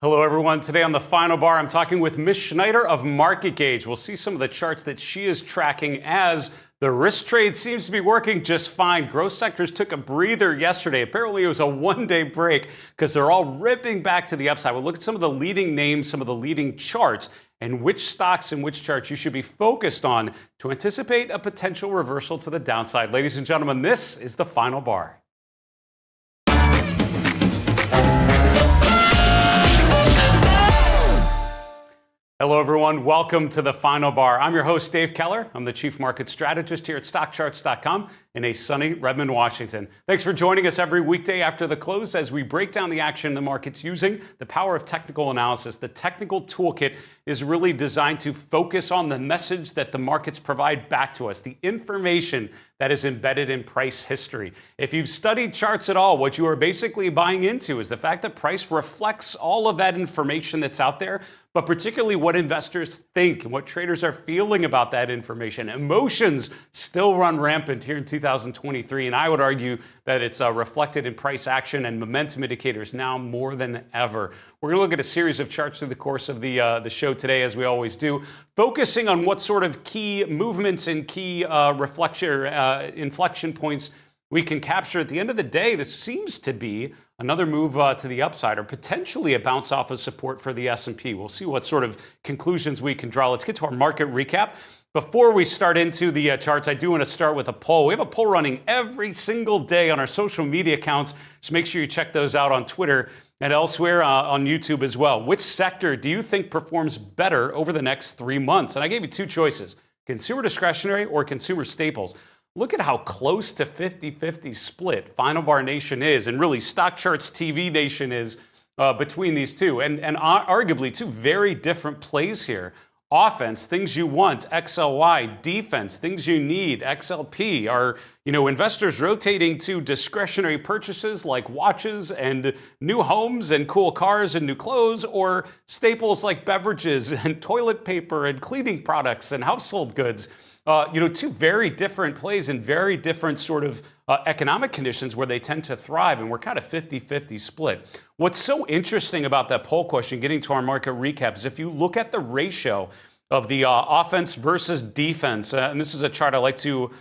Hello, everyone. Today on the Final Bar, I'm talking with Mish Schneider of MarketGauge. We'll see some of the charts that she is tracking as the risk trade seems to be working just fine. Growth sectors took a breather yesterday. Apparently, it was a one-day break because they're all ripping back to the upside. We'll look at some of the leading names, some of the leading charts, and which stocks and which charts you should be focused on to anticipate a potential reversal to the downside. Ladies and gentlemen, this is the Final Bar. Hello, everyone. Welcome to the Final Bar. I'm your host, Dave Keller. I'm the Chief Market Strategist here at StockCharts.com in a sunny Redmond, Washington. Thanks for joining us every weekday after the close as we break down the action in the markets using the power of technical analysis. The technical toolkit is really designed to focus on the message that the markets provide back to us, the information that is embedded in price history. If you've studied charts at all, what you are basically buying into is the fact that price reflects all of that information that's out there, but particularly what investors think and what traders are feeling about that information. Emotions still run rampant here in 2023, and I would argue that it's reflected in price action and momentum indicators now more than ever. We're going to look at a series of charts through the course of the show today, as we always do, focusing on what sort of key movements and key inflection points we can capture. At the end of the day, this seems to be another move to the upside or potentially a bounce off of support for the S&P. We'll see what sort of conclusions we can draw. Let's get to our market recap. Before we start into the charts, I do want to start with a poll. We have a poll running every single day on our social media accounts, so make sure you check those out on Twitter and elsewhere on YouTube as well. Which sector do you think performs better over the next 3 months? And I gave you two choices, consumer discretionary or consumer staples. Look at how close to 50-50 split Final Bar Nation is, and really StockCharts TV Nation is between these two, and arguably two very different plays here. Offense, things you want, XLY. Defense, things you need, XLP. Are investors rotating to discretionary purchases like watches and new homes and cool cars and new clothes, or staples like beverages and toilet paper and cleaning products and household goods? Two very different plays in very different sort of economic conditions where they tend to thrive, and we're kind of 50-50 split. What's so interesting about that poll question, getting to our market recap, is if you look at the ratio of the offense versus defense, and this is a chart I like to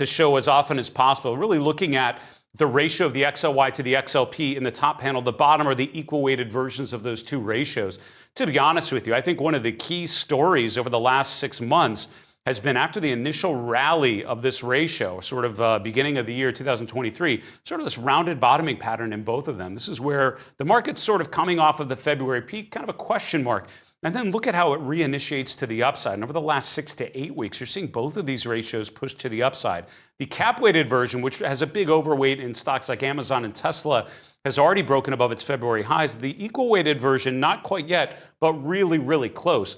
show as often as possible, really looking at the ratio of the XLY to the XLP in the top panel. The bottom are the equal weighted versions of those two ratios. To be honest with you, I think one of the key stories over the last 6 months has been after the initial rally of this ratio, sort of beginning of the year 2023, sort of this rounded bottoming pattern in both of them. This is where the market's sort of coming off of the February peak, kind of a question mark. And then look at how it reinitiates to the upside. And over the last 6 to 8 weeks, you're seeing both of these ratios push to the upside. The cap-weighted version, which has a big overweight in stocks like Amazon and Tesla, has already broken above its February highs. The equal-weighted version, not quite yet, but really, really close.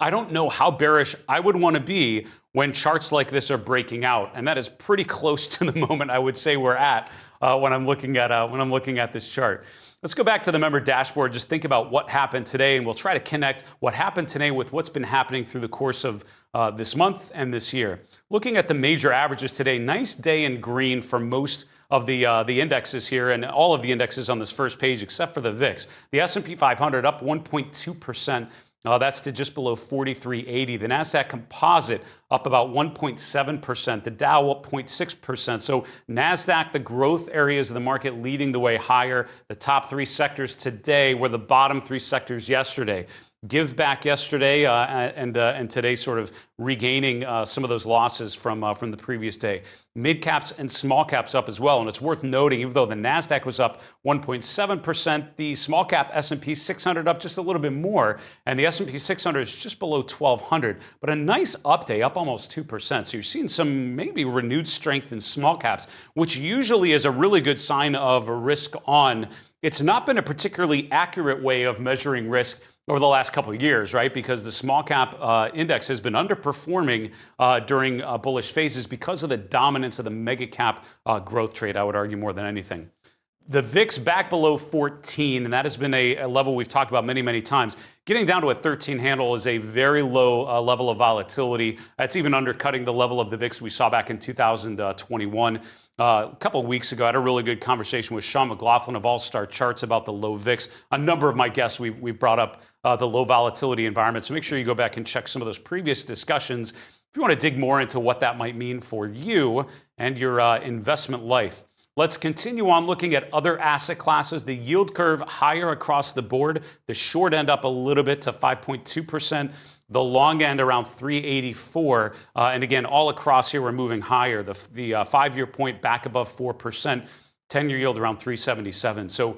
I don't know how bearish I would want to be when charts like this are breaking out, and that is pretty close to the moment I would say we're at when I'm looking at this chart. Let's go back to the member dashboard. Just think about what happened today, and we'll try to connect what happened today with what's been happening through the course of this month and this year. Looking at the major averages today, nice day in green for most of the indexes here, and all of the indexes on this first page except for the VIX. The S&P 500 up 1.2%. That's to just below 4380. The NASDAQ Composite up about 1.7%. The Dow up 0.6%. So NASDAQ, the growth areas of the market leading the way higher. The top three sectors today were the bottom three sectors yesterday. Give back yesterday and today sort of regaining some of those losses from the previous day. Mid caps and small caps up as well, and it's worth noting, even though the Nasdaq was up 1.7%, the small cap S&P 600 up just a little bit more, and the S&P 600 is just below 1,200. But a nice up day, up almost 2%. So you're seeing some maybe renewed strength in small caps, which usually is a really good sign of a risk on. It's not been a particularly accurate way of measuring risk over the last couple of years, right? Because the small cap index has been underperforming during bullish phases because of the dominance of the mega cap growth trade, I would argue, more than anything. The VIX back below 14, and that has been a level we've talked about many, many times. Getting down to a 13 handle is a very low level of volatility. That's even undercutting the level of the VIX we saw back in 2021. A couple of weeks ago, I had a really good conversation with Sean McLaughlin of StockCharts about the low VIX. A number of my guests, we've brought up the low volatility environment, so make sure you go back and check some of those previous discussions if you want to dig more into what that might mean for you and your investment life. Let's continue on looking at other asset classes. The yield curve higher across the board. The short end up a little bit to 5.2%. The long end around 384. And again, all across here, we're moving higher. The 5-year point back above 4%. 10-year yield around 377. So,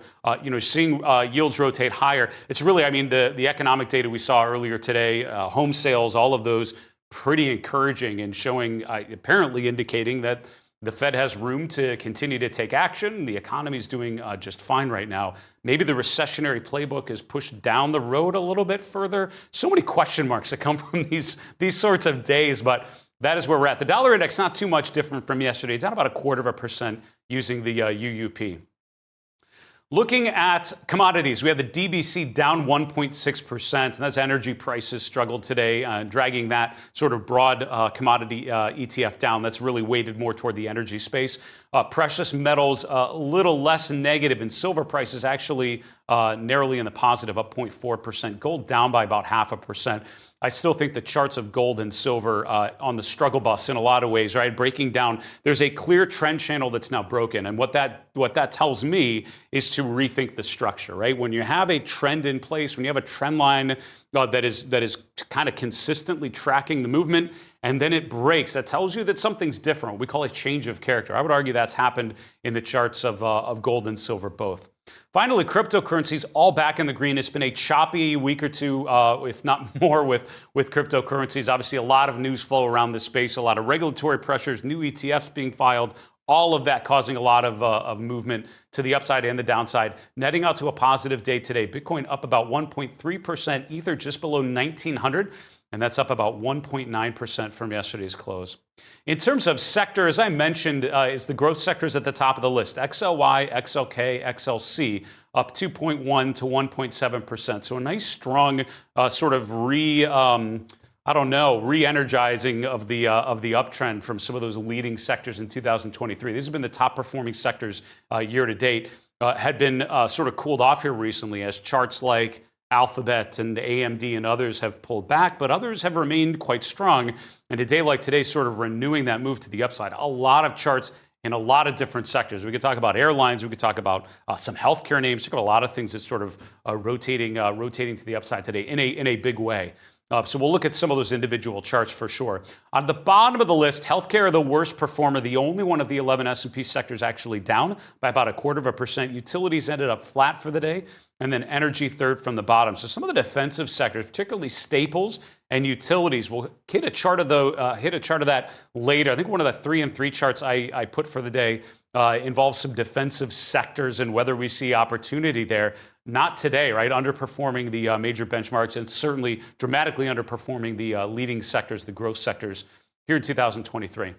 seeing yields rotate higher. It's really, the economic data we saw earlier today, home sales, all of those pretty encouraging and showing, apparently indicating that the Fed has room to continue to take action. The economy is doing just fine right now. Maybe the recessionary playbook is pushed down the road a little bit further. So many question marks that come from these sorts of days, but that is where we're at. The dollar index not too much different from yesterday. It's down about 0.25% using the UUP. Looking at commodities, we have the DBC down 1.6%, and that's energy prices struggled today, dragging that sort of broad commodity ETF down. That's really weighted more toward the energy space. Precious metals a little less negative, and silver prices actually narrowly in the positive, up 0.4%. Gold down by about 0.5%. I still think the charts of gold and silver on the struggle bus in a lot of ways, right? Breaking down, there's a clear trend channel that's now broken. And what that tells me is to rethink the structure, right? When you have a trend in place, when you have a trend line that is kind of consistently tracking the movement, and then it breaks, that tells you that something's different. We call it change of character. I would argue that's happened in the charts of gold and silver both. Finally, cryptocurrencies all back in the green. It's been a choppy week or two, if not more, with cryptocurrencies. Obviously, a lot of news flow around this space, a lot of regulatory pressures, new ETFs being filed, all of that causing a lot of movement to the upside and the downside, netting out to a positive day today. Bitcoin up about 1.3%, Ether just below 1,900. And that's up about 1.9% from yesterday's close. In terms of sector, as I mentioned, is the growth sectors at the top of the list. XLY, XLK, XLC up 2.1 to 1.7%. So a nice strong sort of re-energizing of the uptrend from some of those leading sectors in 2023. These have been the top performing sectors year to date. Had been sort of cooled off here recently as charts like Alphabet and AMD and others have pulled back, but others have remained quite strong. And a day like today, sort of renewing that move to the upside. A lot of charts in a lot of different sectors. We could talk about airlines. We could talk about some healthcare names. Talk about a lot of things that sort of rotating to the upside today in a big way. So we'll look at some of those individual charts for sure. On the bottom of the list, healthcare, the worst performer, the only one of the 11 S&P sectors actually down by about 0.25%. Utilities ended up flat for the day, and then energy third from the bottom. So some of the defensive sectors, particularly staples and utilities, we'll hit a chart of that later. I think one of the 3 and 3 charts I put for the day involves some defensive sectors and whether we see opportunity there. Not today, right? Underperforming the major benchmarks and certainly dramatically underperforming the leading sectors, the growth sectors here in 2023.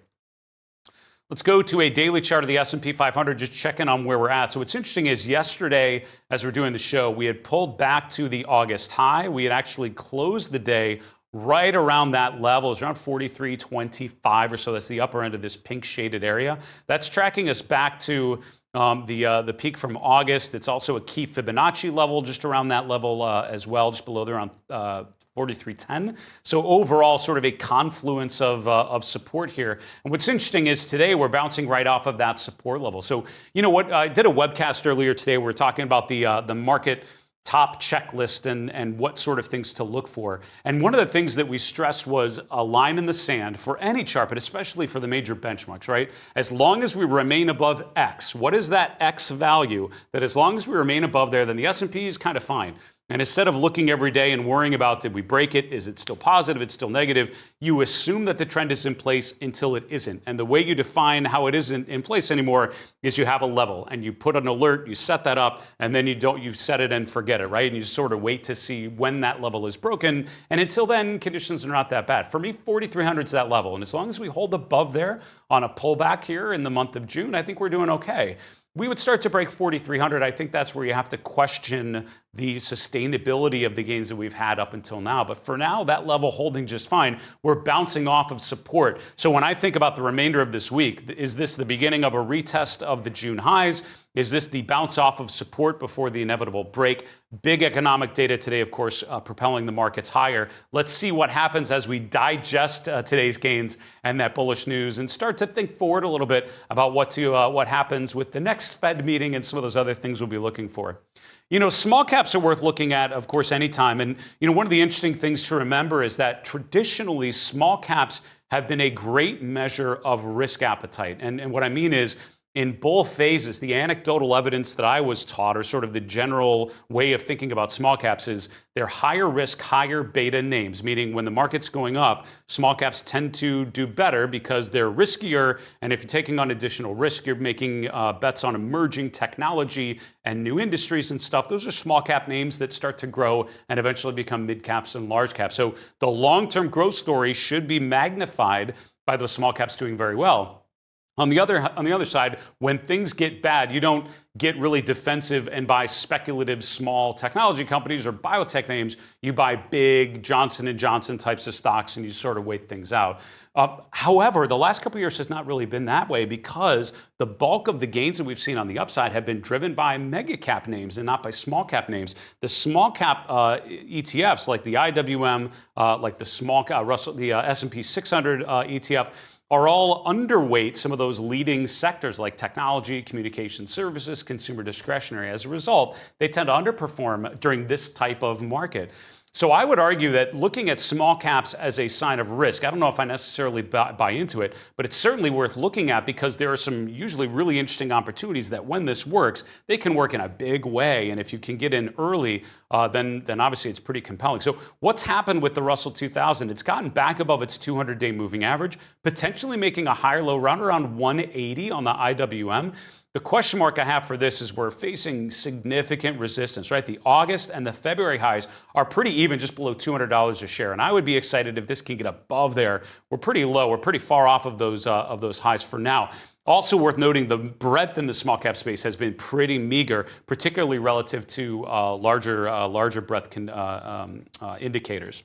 Let's go to a daily chart of the S&P 500, just checking on where we're at. So what's interesting is yesterday, as we're doing the show, we had pulled back to the August high. We had actually closed the day right around that level. It's around 43.25 or so. That's the upper end of this pink shaded area. That's tracking us back to the peak from August. It's also a key Fibonacci level, just around that level as well, just below there around 43.10. So overall, sort of a confluence of support here. And what's interesting is today we're bouncing right off of that support level. So you know what? I did a webcast earlier today. We were talking about the market top checklist and what sort of things to look for. And one of the things that we stressed was a line in the sand for any chart, but especially for the major benchmarks, right? As long as we remain above X, what is that X value? That as long as we remain above there, then the S&P is kind of fine. And instead of looking every day and worrying about, did we break it? Is it still positive? It's still negative? You assume that the trend is in place until it isn't. And the way you define how it isn't in place anymore is you have a level and you put an alert, you set that up, and then you set it and forget it, right? And you sort of wait to see when that level is broken. And until then, conditions are not that bad. For me, 4,300 is that level. And as long as we hold above there on a pullback here in the month of June, I think we're doing okay. we would start to break 4,300. I think that's where you have to question the sustainability of the gains that we've had up until now. But for now, that level holding just fine. We're bouncing off of support. So when I think about the remainder of this week, is this the beginning of a retest of the June highs? Is this the bounce off of support before the inevitable break? Big economic data today, of course, propelling the markets higher. Let's see what happens as we digest today's gains and that bullish news and start to think forward a little bit about what happens with the next Fed meeting and some of those other things we'll be looking for. You know, small caps are worth looking at, of course, anytime. And, you know, one of the interesting things to remember is that traditionally small caps have been a great measure of risk appetite. And what I mean is, in both phases, the anecdotal evidence that I was taught, or sort of the general way of thinking about small caps, is they're higher risk, higher beta names, meaning when the market's going up, small caps tend to do better because they're riskier. And if you're taking on additional risk, you're making bets on emerging technology and new industries and stuff. Those are small cap names that start to grow and eventually become mid caps and large caps. So the long-term growth story should be magnified by those small caps doing very well. On the other side, when things get bad, you don't get really defensive and buy speculative small technology companies or biotech names. You buy big Johnson & Johnson types of stocks and you sort of wait things out. However, the last couple of years has not really been that way because the bulk of the gains that we've seen on the upside have been driven by mega cap names and not by small cap names. The small cap ETFs like the IWM, like the S&P 600 ETF, are all underweight some of those leading sectors like technology, communication services, consumer discretionary. As a result, they tend to underperform during this type of market. So I would argue that looking at small caps as a sign of risk, I don't know if I necessarily buy into it, but it's certainly worth looking at because there are some usually really interesting opportunities that when this works, they can work in a big way. And if you can get in early, then obviously it's pretty compelling. So what's happened with the Russell 2000? It's gotten back above its 200-day moving average, potentially making a higher low around 180 on the IWM. The question mark I have for this is we're facing significant resistance, right? The August and the February highs are pretty even, just below $200 a share. And I would be excited if this can get above there. We're pretty low. We're pretty far off of those highs for now. Also worth noting, the breadth in the small cap space has been pretty meager, particularly relative to larger breadth indicators.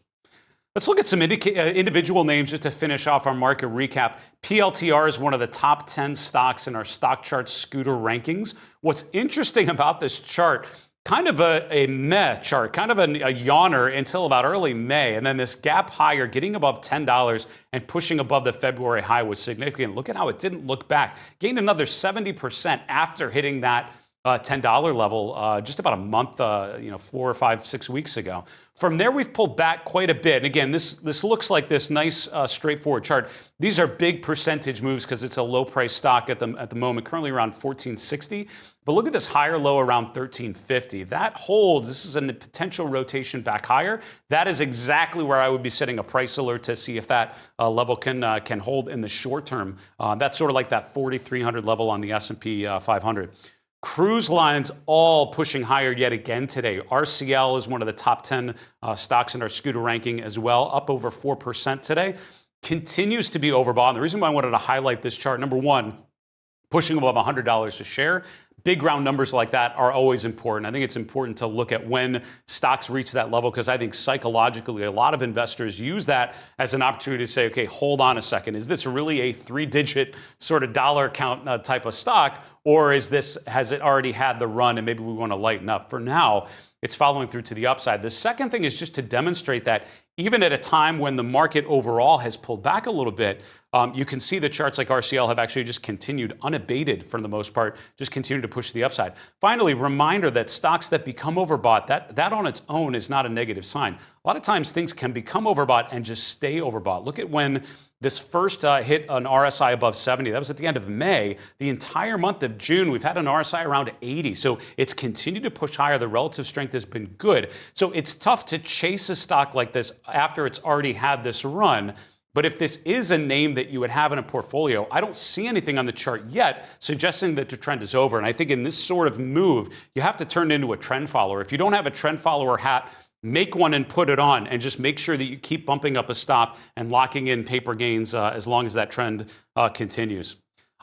Let's look at some individual names just to finish off our market recap. PLTR is one of the top 10 stocks in our StockCharts scooter rankings. What's interesting about this chart, kind of a meh chart, kind of a yawner until about early May. And then this gap higher, getting above $10 and pushing above the February high was significant. Look at how it didn't look back. Gained another 70% after hitting that $10 level just about a month, 4 or 5, 6 weeks ago. From there, we've pulled back quite a bit. And again, this looks like this nice, straightforward chart. These are big percentage moves because it's a low-price stock at the moment, currently around 1460. But look at this higher low around 1350. That holds. This is a potential rotation back higher. That is exactly where I would be setting a price alert to see if that level can hold in the short term. That's sort of like that 4,300 level on the S&P 500. Cruise lines all pushing higher yet again today. RCL is one of the top 10 stocks in our scooter ranking as well, up over 4% today. Continues to be overbought. And the reason why I wanted to highlight this chart, number one, pushing above $100 a share. Big round numbers like that are always important. I think it's important to look at when stocks reach that level because I think psychologically a lot of investors use that as an opportunity to say, okay, hold on a second. Is this really a 3-digit sort of dollar count type of stock? Or has it already had the run and maybe we want to lighten up? For now, it's following through to the upside. The second thing is just to demonstrate that even at a time when the market overall has pulled back a little bit, you can see the charts like RCL have actually just continued unabated for the most part, just continue to push the upside. Finally, reminder that stocks that become overbought, that on its own is not a negative sign. A lot of times things can become overbought and just stay overbought. Look at when this first hit an RSI above 70. That was at the end of May. The entire month of June, we've had an RSI around 80. So it's continued to push higher. The relative strength has been good. So it's tough to chase a stock like this after it's already had this run. But if this is a name that you would have in a portfolio, I don't see anything on the chart yet suggesting that the trend is over. And I think in this sort of move, you have to turn into a trend follower. If you don't have a trend follower hat, make one and put it on and just make sure that you keep bumping up a stop and locking in paper gains as long as that trend continues.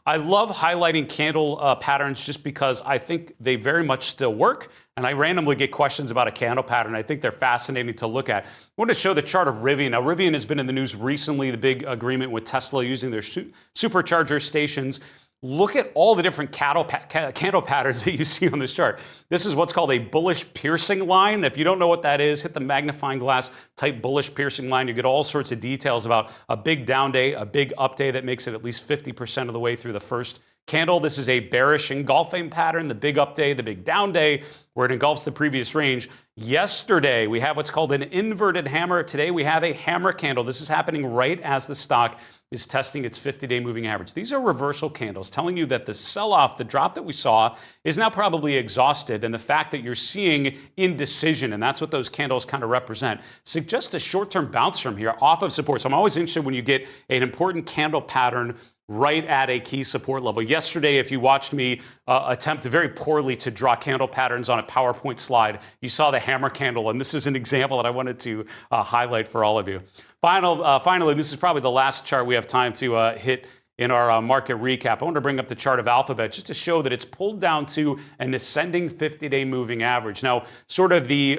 I love highlighting candle patterns just because I think they very much still work. And I randomly get questions about a candle pattern. I think they're fascinating to look at. I want to show the chart of Rivian. Now, Rivian has been in the news recently, the big agreement with Tesla using their supercharger stations. Look at all the different candle patterns that you see on this chart. This is what's called a bullish piercing line. If you don't know what that is, hit the magnifying glass, type bullish piercing line. You get all sorts of details about a big down day, a big up day that makes it at least 50% of the way through the first candle. This is a bearish engulfing pattern, the big up day, the big down day, where it engulfs the previous range. Yesterday, we have what's called an inverted hammer. Today, we have a hammer candle. This is happening right as the stock is testing its 50-day moving average. These are reversal candles telling you that the sell-off, the drop that we saw, is now probably exhausted, and the fact that you're seeing indecision, and that's what those candles kind of represent, suggests a short-term bounce from here off of support. So I'm always interested when you get an important candle pattern right at a key support level. Yesterday, if you watched me attempt very poorly to draw candle patterns on a PowerPoint slide, you saw the hammer candle, and this is an example that I wanted to highlight for all of you. Finally, this is probably the last chart we have time to hit in our market recap. I want to bring up the chart of Alphabet just to show that it's pulled down to an ascending 50-day moving average. Now, sort of the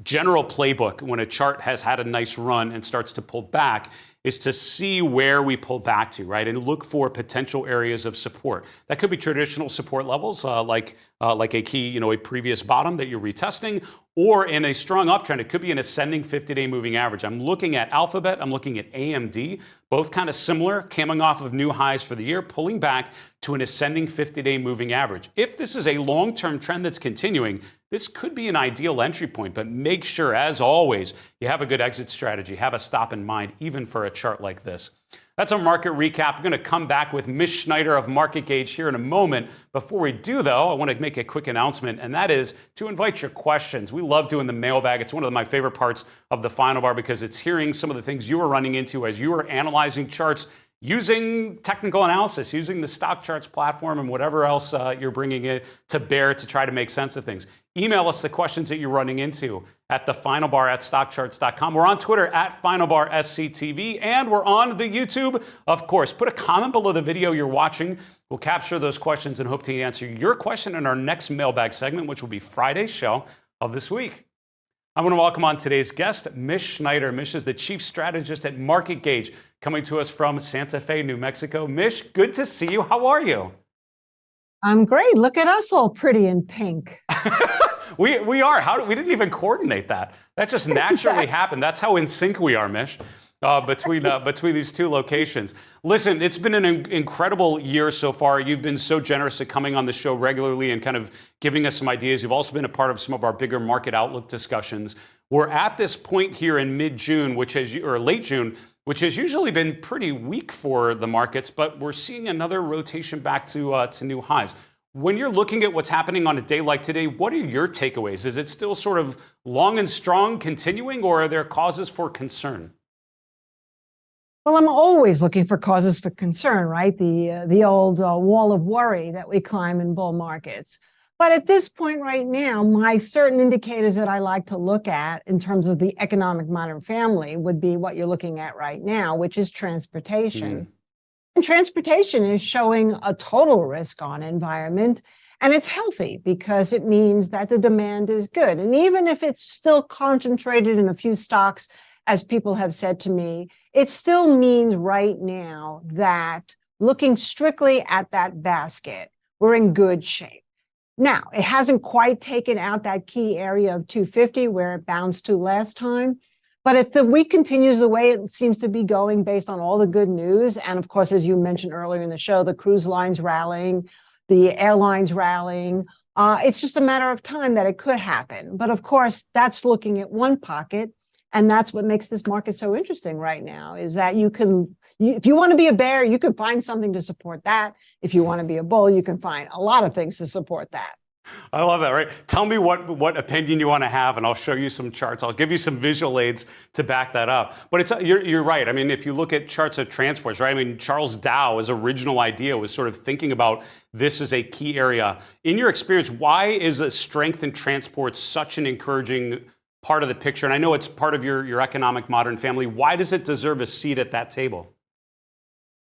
general playbook when a chart has had a nice run and starts to pull back is to see where we pull back to, right? And look for potential areas of support. That could be traditional support levels, like a key, a previous bottom that you're retesting, or in a strong uptrend, it could be an ascending 50-day moving average. I'm looking at Alphabet, I'm looking at AMD, both kind of similar, coming off of new highs for the year, pulling back to an ascending 50-day moving average. If this is a long-term trend that's continuing, this could be an ideal entry point, but make sure, as always, you have a good exit strategy, have a stop in mind, even for a chart like this. That's our market recap. I'm going to come back with Mish Schneider of MarketGauge here in a moment. Before we do, though, I want to make a quick announcement, and that is to invite your questions. We love doing the mailbag. It's one of my favorite parts of the Final Bar because it's hearing some of the things you are running into as you are analyzing charts using technical analysis, using the StockCharts platform and whatever else you're bringing it to bear to try to make sense of things. Email us the questions that you're running into at thefinalbar@stockcharts.com. We're on Twitter at FinalBarSCTV, and we're on the YouTube, of course. Put a comment below the video you're watching. We'll capture those questions and hope to answer your question in our next mailbag segment, which will be Friday's show of this week. I want to welcome on today's guest, Mish Schneider. Mish is the chief strategist at MarketGauge, coming to us from Santa Fe, New Mexico. Mish, good to see you. How are you? I'm great. Look at us all pretty in pink. We are. We didn't even coordinate that. That just naturally happened. That's how in sync we are, Mish, between these two locations. Listen, it's been an incredible year so far. You've been so generous at coming on the show regularly and kind of giving us some ideas. You've also been a part of some of our bigger market outlook discussions. We're at this point here in mid-June, or late June, which has usually been pretty weak for the markets, but we're seeing another rotation back to new highs. When you're looking at what's happening on a day like today, what are your takeaways? Is it still sort of long and strong continuing, or are there causes for concern? Well, I'm always looking for causes for concern, right? The old wall of worry that we climb in bull markets. But at this point right now, my certain indicators that I like to look at in terms of the economic modern family would be what you're looking at right now, which is transportation. And transportation is showing a total risk on environment, and it's healthy because it means that the demand is good. And even if it's still concentrated in a few stocks, as people have said to me, it still means right now that looking strictly at that basket, we're in good shape. Now, it hasn't quite taken out that key area of 250 where it bounced to last time. But if the week continues the way it seems to be going based on all the good news, and of course, as you mentioned earlier in the show, the cruise lines rallying, the airlines rallying, it's just a matter of time that it could happen. But of course, that's looking at one pocket. And that's what makes this market so interesting right now, is that if you want to be a bear, you can find something to support that. If you want to be a bull, you can find a lot of things to support that. I love that, right? Tell me what opinion you want to have, and I'll show you some charts. I'll give you some visual aids to back that up. But you're right. I mean, if you look at charts of transports, right? I mean, Charles Dow's original idea was sort of thinking about this as a key area. In your experience, why is a strength in transports such an encouraging part of the picture? And I know it's part of your economic modern family. Why does it deserve a seat at that table?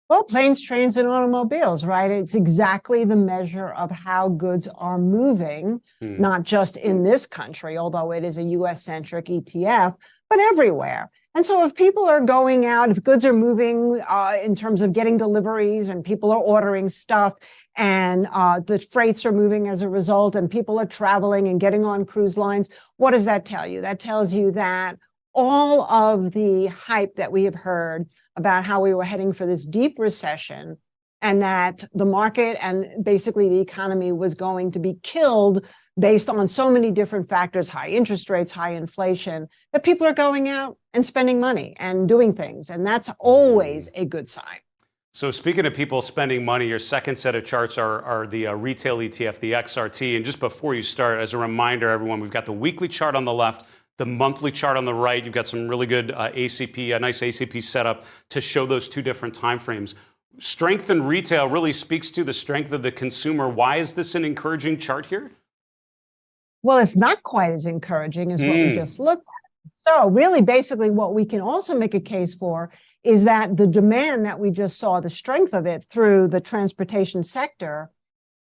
Well, planes, trains, and automobiles, right? It's exactly the measure of how goods are moving, not just in this country, although it is a US-centric ETF, but everywhere. And so if people are going out, if goods are moving in terms of getting deliveries and people are ordering stuff and the freights are moving as a result and people are traveling and getting on cruise lines, what does that tell you? That tells you that all of the hype that we have heard about how we were heading for this deep recession and that the market and basically the economy was going to be killed based on so many different factors, high interest rates, high inflation, that people are going out and spending money and doing things. And that's always a good sign. So speaking of people spending money, your second set of charts are the retail ETF, the XRT. And just before you start, as a reminder, everyone, we've got the weekly chart on the left, the monthly chart on the right. You've got some really good ACP, a nice ACP setup to show those two different timeframes. Strength in retail really speaks to the strength of the consumer. Why is this an encouraging chart here? Well, it's not quite as encouraging as what we just looked at. So really, basically, what we can also make a case for is that the demand that we just saw, the strength of it through the transportation sector,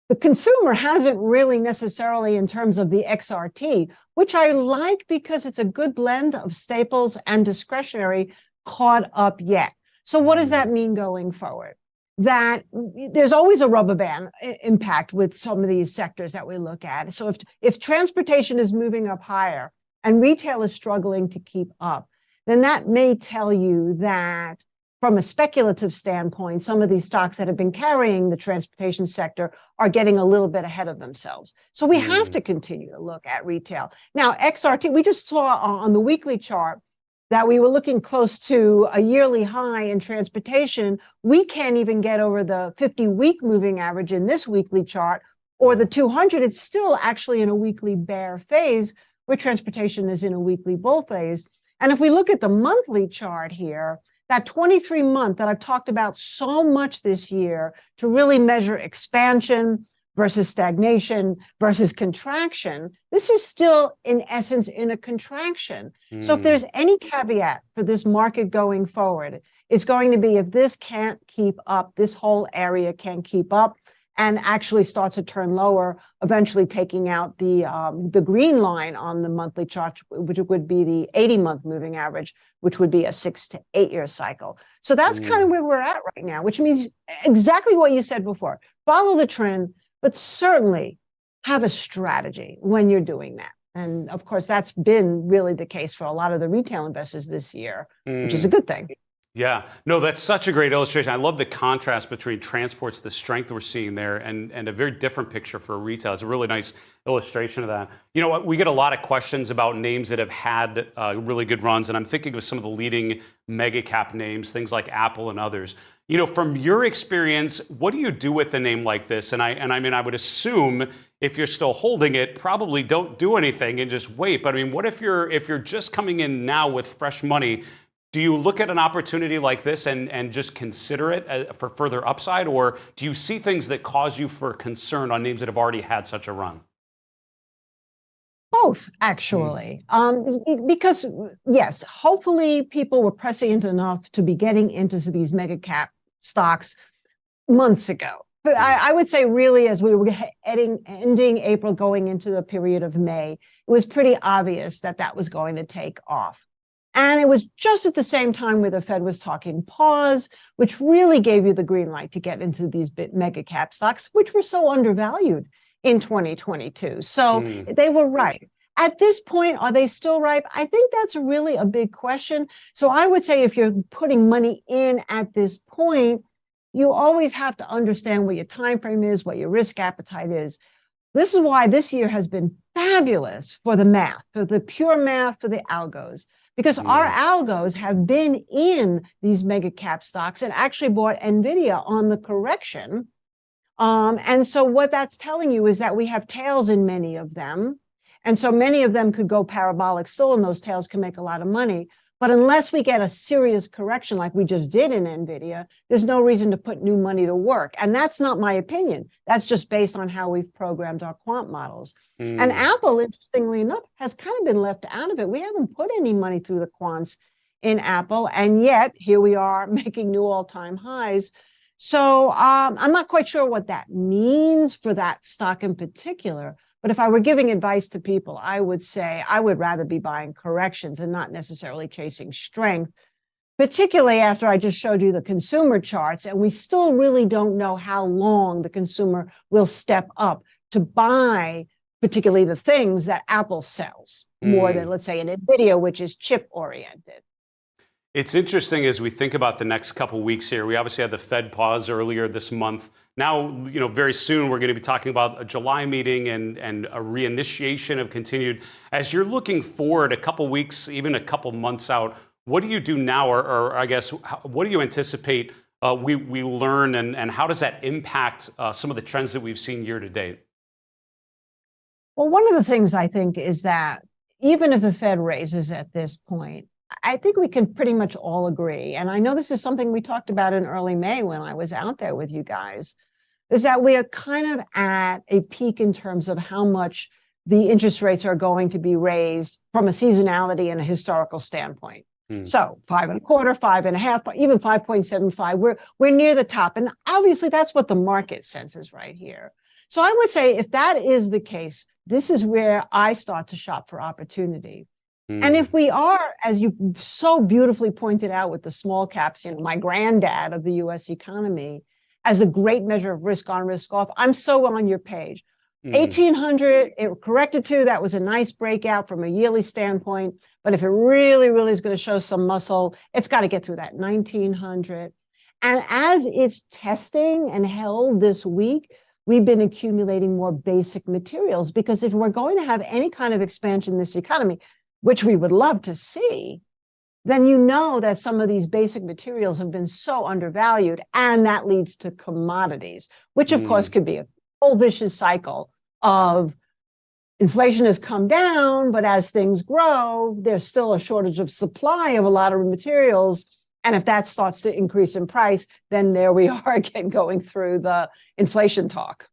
the consumer hasn't really necessarily in terms of the XRT, which I like because it's a good blend of staples and discretionary caught up yet. So what does that mean going forward? That there's always a rubber band impact with some of these sectors that we look at. So if transportation is moving up higher and retail is struggling to keep up, then that may tell you that from a speculative standpoint, some of these stocks that have been carrying the transportation sector are getting a little bit ahead of themselves. So we have to continue to look at retail. Now, XRT, we just saw on the weekly chart that we were looking close to a yearly high in transportation. We can't even get over the 50-week moving average in this weekly chart or the 200. It's still actually in a weekly bear phase where transportation is in a weekly bull phase. And if we look at the monthly chart here, that 23-month that I've talked about so much this year to really measure expansion versus stagnation versus contraction, this is still, in essence, in a contraction. So if there's any caveat for this market going forward, it's going to be if this can't keep up, this whole area can't keep up and actually starts to turn lower, eventually taking out the green line on the monthly chart, which would be the 80-month moving average, which would be a 6 to 8 year cycle. So that's kind of where we're at right now, which means exactly what you said before. Follow the trend, but certainly have a strategy when you're doing that. And of course, that's been really the case for a lot of the retail investors this year, which is a good thing. Yeah, no, that's such a great illustration. I love the contrast between transports, the strength we're seeing there, and a very different picture for retail. It's a really nice illustration of that. You know what? We get a lot of questions about names that have had really good runs, and I'm thinking of some of the leading mega cap names, things like Apple and others. You know, from your experience, what do you do with a name like this? And I mean, I would assume if you're still holding it, probably don't do anything and just wait. But I mean, what if you're just coming in now with fresh money? Do you look at an opportunity like this and just consider it for further upside, or do you see things that cause you for concern on names that have already had such a run? Both, actually. Because, yes, hopefully people were prescient enough to be getting into these mega cap stocks months ago. But I would say really as we were ending April, going into the period of May, it was pretty obvious that that was going to take off. And it was just at the same time where the Fed was talking pause, which really gave you the green light to get into these mega cap stocks, which were so undervalued in 2022. So they were right. At this point, are they still ripe? I think that's really a big question. So I would say if you're putting money in at this point, you always have to understand what your time frame is, what your risk appetite is. This is why this year has been fabulous for the math, for the pure math, for the algos, because our algos have been in these mega cap stocks and actually bought NVIDIA on the correction. And so what that's telling you is that we have tails in many of them. And so many of them could go parabolic still, and those tails can make a lot of money. But unless we get a serious correction like we just did in NVIDIA, there's no reason to put new money to work. And that's not my opinion. That's just based on how we've programmed our quant models. And Apple, interestingly enough, has kind of been left out of it. We haven't put any money through the quants in Apple. And yet here we are making new all-time highs. So I'm not quite sure what that means for that stock in particular. But if I were giving advice to people, I would say I would rather be buying corrections and not necessarily chasing strength, particularly after I just showed you the consumer charts. And we still really don't know how long the consumer will step up to buy, particularly the things that Apple sells more than, let's say, an NVIDIA, which is chip oriented. It's interesting as we think about the next couple weeks here. We obviously had the Fed pause earlier this month. Now, very soon we're going to be talking about a July meeting and a reinitiation of continued. As you're looking forward a couple weeks, even a couple months out, what do you do now, or I guess, what do you anticipate we learn, and how does that impact some of the trends that we've seen year to date? Well, one of the things I think is that even if the Fed raises at this point, I think we can pretty much all agree, and I know this is something we talked about in early May when I was out there with you guys, is that we are kind of at a peak in terms of how much the interest rates are going to be raised from a seasonality and a historical standpoint. So 5.25, 5.5, even 5.75, we're near the top. And obviously that's what the market senses right here. So I would say if that is the case, this is where I start to shop for opportunity. And if we are, as you so beautifully pointed out with the small caps, my granddad of the US economy, as a great measure of risk on, risk off, I'm so on your page. 1,800, it corrected to, that was a nice breakout from a yearly standpoint. But if it really, really is going to show some muscle, it's got to get through that 1,900. And as it's testing and held this week, we've been accumulating more basic materials, because if we're going to have any kind of expansion in this economy, which we would love to see, then you know that some of these basic materials have been so undervalued, and that leads to commodities, which of course could be a whole vicious cycle of inflation has come down, but as things grow, there's still a shortage of supply of a lot of materials. And if that starts to increase in price, then there we are again going through the inflation talk.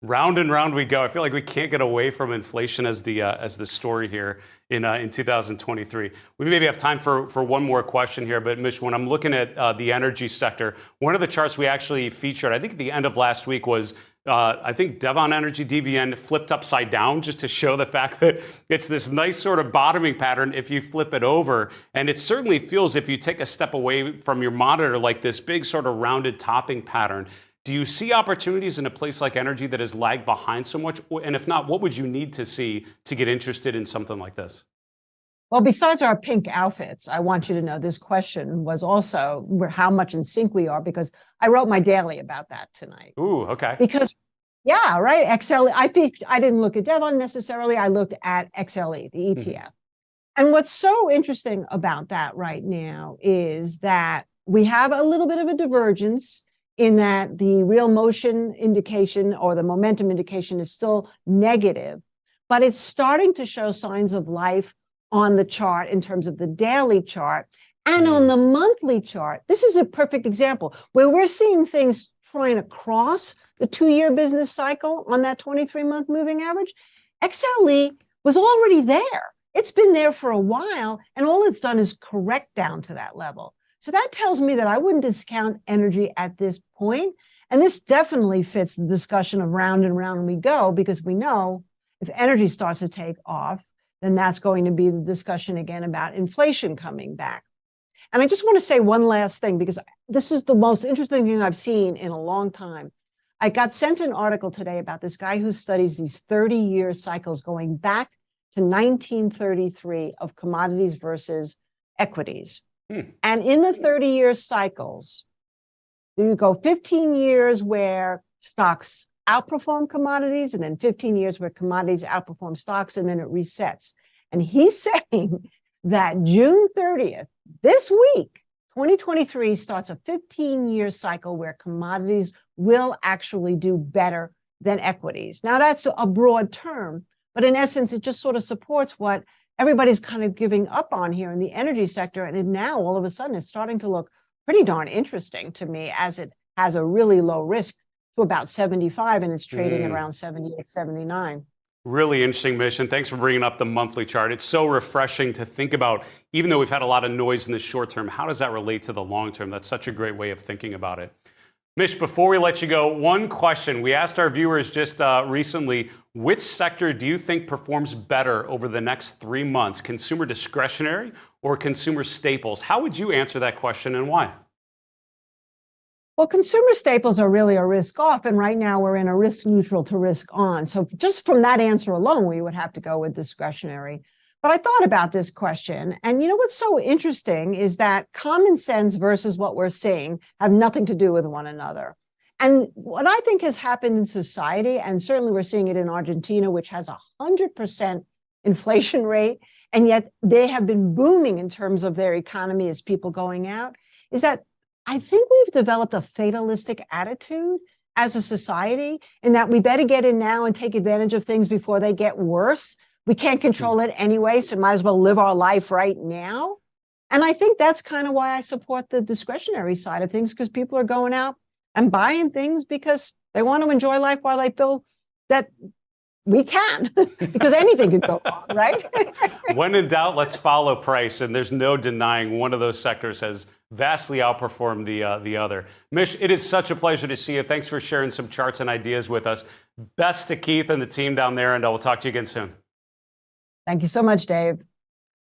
Round and round we go. I feel like we can't get away from inflation as the story here in 2023. We maybe have time for one more question here, but Mish, when I'm looking at the energy sector, one of the charts we actually featured, I think at the end of last week, was I think Devon Energy DVN flipped upside down, just to show the fact that it's this nice sort of bottoming pattern if you flip it over. And it certainly feels, if you take a step away from your monitor, like this big sort of rounded topping pattern. Do you see opportunities in a place like energy that has lagged behind so much? And if not, what would you need to see to get interested in something like this? Well, besides our pink outfits, I want you to know this question was also how much in sync we are, because I wrote my daily about that tonight. Ooh, okay. Because, yeah, right, XLE, I didn't look at Devon necessarily, I looked at XLE, the ETF. And what's so interesting about that right now is that we have a little bit of a divergence in that the real motion indication or the momentum indication is still negative, but it's starting to show signs of life on the chart in terms of the daily chart. And on the monthly chart, this is a perfect example where we're seeing things trying to cross the 2-year business cycle on that 23-month moving average. XLE was already there. It's been there for a while, and all it's done is correct down to that level. So that tells me that I wouldn't discount energy at this point. And this definitely fits the discussion of round and round we go, because we know if energy starts to take off, then that's going to be the discussion again about inflation coming back. And I just want to say one last thing, because this is the most interesting thing I've seen in a long time. I got sent an article today about this guy who studies these 30-year cycles going back to 1933 of commodities versus equities. And in the 30-year cycles, you go 15 years where stocks outperform commodities, and then 15 years where commodities outperform stocks, and then it resets. And he's saying that June 30th, this week, 2023 starts a 15-year cycle where commodities will actually do better than equities. Now, that's a broad term, but in essence, it just sort of supports what everybody's kind of giving up on here in the energy sector. And now, all of a sudden, it's starting to look pretty darn interesting to me, as it has a really low risk to about 75, and it's trading at around 78, 79. Really interesting, Mish, and thanks for bringing up the monthly chart. It's so refreshing to think about, even though we've had a lot of noise in the short term, how does that relate to the long term? That's such a great way of thinking about it. Mish, before we let you go, one question. We asked our viewers just recently, which sector do you think performs better over the next 3 months? Consumer discretionary or consumer staples? How would you answer that question and why? Well, consumer staples are really a risk off, and right now we're in a risk neutral to risk on. So just from that answer alone, we would have to go with discretionary. But I thought about this question, and you know what's so interesting is that common sense versus what we're seeing have nothing to do with one another. And what I think has happened in society, and certainly we're seeing it in Argentina, which has 100% inflation rate, and yet they have been booming in terms of their economy as people going out, is that I think we've developed a fatalistic attitude as a society in that we better get in now and take advantage of things before they get worse. We can't control it anyway, so might as well live our life right now. And I think that's kind of why I support the discretionary side of things, because people are going out and buying things because they want to enjoy life while they feel that we can, because anything could go wrong, right? When in doubt, let's follow price. And there's no denying one of those sectors has vastly outperformed the other. Mish, it is such a pleasure to see you. Thanks for sharing some charts and ideas with us. Best to Keith and the team down there, and I will talk to you again soon. Thank you so much, Dave.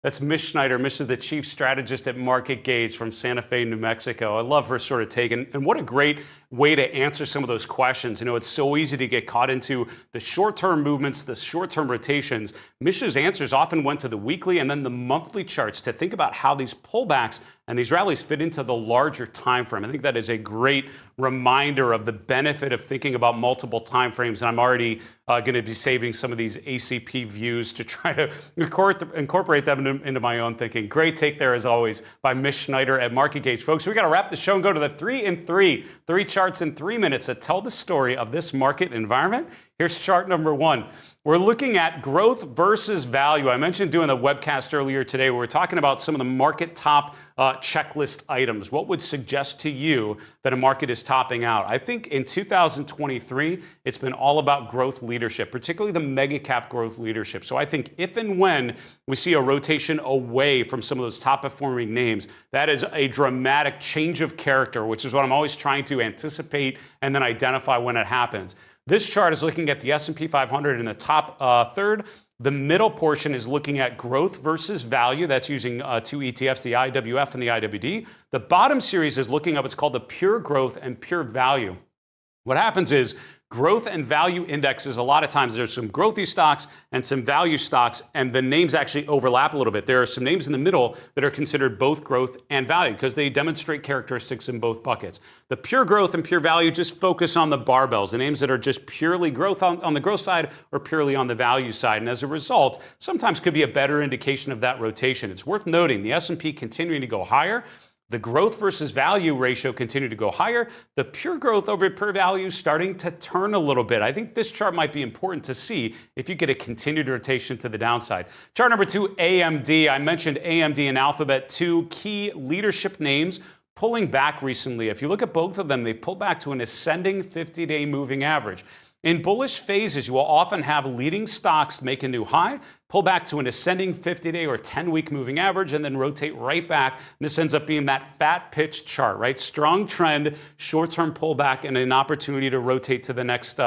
That's Mish Schneider. Mish is the chief strategist at MarketGauge from Santa Fe, New Mexico. I love her sort of take, and what a great way to answer some of those questions. You know, it's so easy to get caught into the short-term movements, the short-term rotations. Mish's answers often went to the weekly and then the monthly charts to think about how these pullbacks and these rallies fit into the larger time frame. I think that is a great reminder of the benefit of thinking about multiple time frames. And I'm already going to be saving some of these ACP views to try to incorporate them into my own thinking. Great take there, as always, by Mish Schneider at MarketGauge. Folks, we got to wrap the show and go to the 3 in 3. 3 charts in 3 minutes that tell the story of this market environment. Here's chart number 1. We're looking at growth versus value. I mentioned doing the webcast earlier today where we're talking about some of the market top checklist items. What would suggest to you that a market is topping out? I think in 2023, it's been all about growth leadership, particularly the mega cap growth leadership. So I think if and when we see a rotation away from some of those top performing names, that is a dramatic change of character, which is what I'm always trying to anticipate and then identify when it happens. This chart is looking at the S&P 500 in the top third. The middle portion is looking at growth versus value. That's using 2 ETFs, the IWF and the IWD. The bottom series is looking at what's called the pure growth and pure value. What happens is growth and value indexes, a lot of times there's some growthy stocks and some value stocks, and the names actually overlap a little bit. There are some names in the middle that are considered both growth and value because they demonstrate characteristics in both buckets. The pure growth and pure value just focus on the barbells, the names that are just purely growth on the growth side or purely on the value side. And as a result, sometimes could be a better indication of that rotation. It's worth noting the S&P continuing to go higher. The growth versus value ratio continued to go higher. The pure growth over pure value starting to turn a little bit. I think this chart might be important to see if you get a continued rotation to the downside. Chart number 2, AMD. I mentioned AMD and Alphabet, 2 key leadership names pulling back recently. If you look at both of them, they pulled back to an ascending 50-day moving average. In bullish phases, you will often have leading stocks make a new high, pull back to an ascending 50-day or 10-week moving average, and then rotate right back. And this ends up being that fat pitch chart, right? Strong trend, short-term pullback, and an opportunity to rotate to the next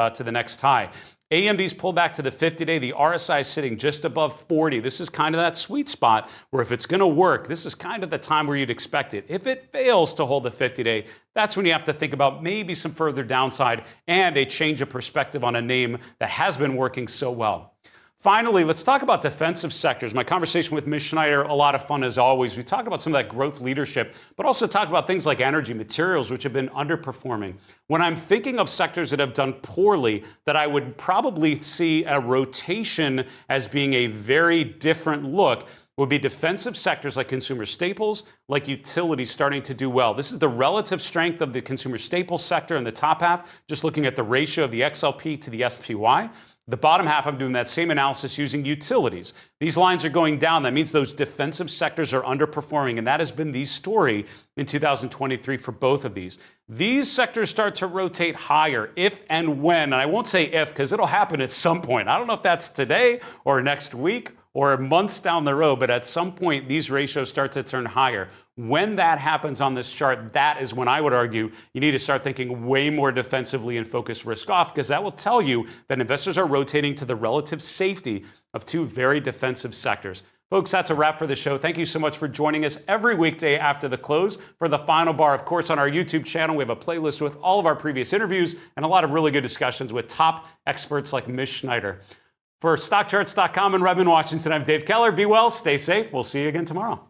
high. AMD's pulled back to the 50-day. The RSI is sitting just above 40. This is kind of that sweet spot where if it's going to work, this is kind of the time where you'd expect it. If it fails to hold the 50-day, that's when you have to think about maybe some further downside and a change of perspective on a name that has been working so well. Finally, let's talk about defensive sectors. My conversation with Mish Schneider, a lot of fun as always. We talk about some of that growth leadership, but also talk about things like energy materials, which have been underperforming. When I'm thinking of sectors that have done poorly, that I would probably see a rotation as being a very different look, would be defensive sectors like consumer staples, like utilities starting to do well. This is the relative strength of the consumer staples sector in the top half, just looking at the ratio of the XLP to the SPY. The bottom half, I'm doing that same analysis using utilities. These lines are going down. That means those defensive sectors are underperforming, and that has been the story in 2023 for both of these. These sectors start to rotate higher if and when, and I won't say if because it'll happen at some point. I don't know if that's today or next week or months down the road, but at some point, these ratios start to turn higher. When that happens on this chart, that is when I would argue you need to start thinking way more defensively and focus risk off, because that will tell you that investors are rotating to the relative safety of two very defensive sectors. Folks, that's a wrap for the show. Thank you so much for joining us every weekday after the close for the final bar. Of course, on our YouTube channel, we have a playlist with all of our previous interviews and a lot of really good discussions with top experts like Mish Schneider. For StockCharts.com and Redmond, Washington, I'm Dave Keller. Be well, stay safe. We'll see you again tomorrow.